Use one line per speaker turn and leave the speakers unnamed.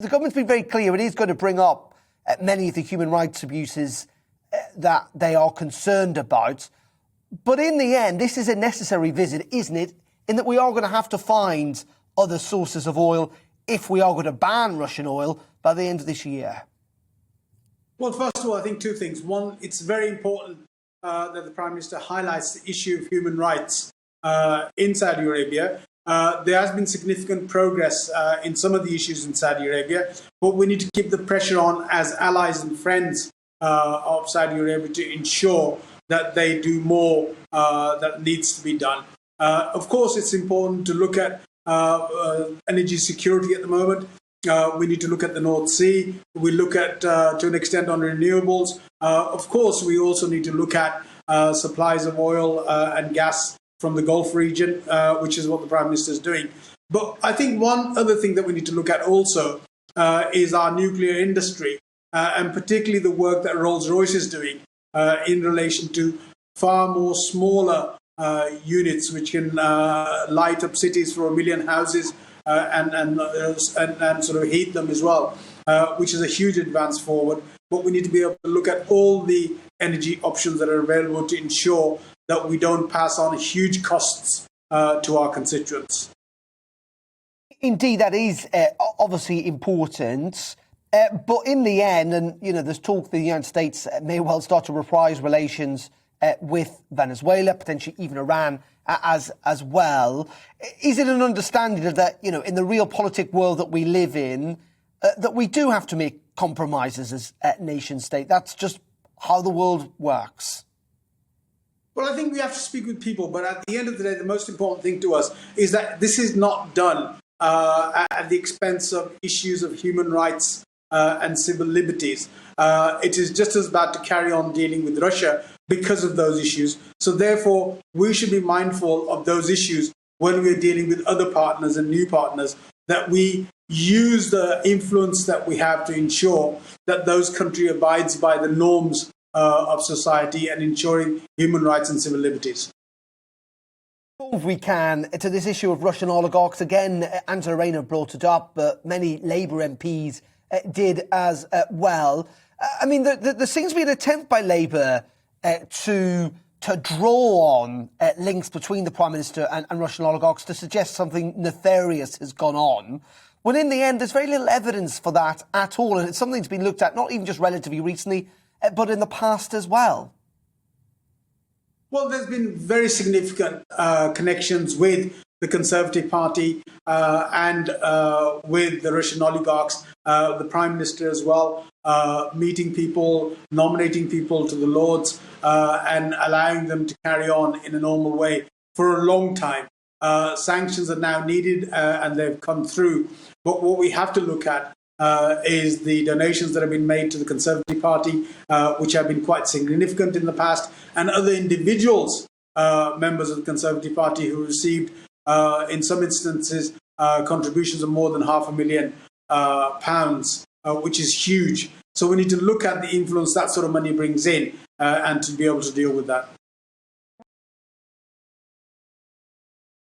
The government's been very clear it is going to bring up many of the human rights abuses that they are concerned about. But in the end, this is a necessary visit, isn't it? In that we are going to have to find other sources of oil if we are going to ban Russian oil by the end of this year.
Well, first of all, I think two things. One, it's very important that the Prime Minister highlights the issue of human rights in Saudi Arabia. There has been significant progress in some of the issues in Saudi Arabia, but we need to keep the pressure on as allies and friends of Saudi Arabia to ensure that they do more that needs to be done. Of course, it's important to look at energy security at the moment. We need to look at the North Sea. We look at, to an extent, on renewables. Of course, we also need to look at supplies of oil and gas from the Gulf region, which is what the Prime Minister is doing. But I think one other thing that we need to look at also is our nuclear industry, and particularly the work that Rolls-Royce is doing in relation to far more smaller units which can light up cities for 1 million houses and sort of heat them as well, which is a huge advance forward. But we need to be able to look at all the energy options that are available to ensure that we don't pass on huge costs to our constituents.
Indeed, that is obviously important. But in the end, and there's talk the United States may well start to reprise relations with Venezuela, potentially even Iran as well. Is it an understanding that, in the realpolitik world that we live in, that we do have to make compromises as a nation state? That's just how the world works.
Well, I think we have to speak with people, but at the end of the day, the most important thing to us is that this is not done at the expense of issues of human rights and civil liberties. It is just as bad to carry on dealing with Russia because of those issues. So therefore, we should be mindful of those issues when we're dealing with other partners and new partners, that we use the influence that we have to ensure that those countries abides by the norms of society and ensuring human rights and civil liberties.
If we can, to this issue of Russian oligarchs, again, Angela Rayner brought it up, but many Labour MPs did as well. I mean, there seems to be an attempt by Labour to draw on links between the Prime Minister and Russian oligarchs to suggest something nefarious has gone on, when in the end there's very little evidence for that at all, and it's something that's been looked at not even just relatively recently, but in the past as well.
Well, there's been very significant connections with the Conservative Party and with the Russian oligarchs, the Prime Minister as well, meeting people, nominating people to the Lords and allowing them to carry on in a normal way for a long time. Sanctions are now needed and they've come through. But what we have to look at is the donations that have been made to the Conservative Party, which have been quite significant in the past, and other individuals, members of the Conservative Party, who received, in some instances, contributions of more than £500,000, which is huge. So we need to look at the influence that sort of money brings in and to be able to deal with that.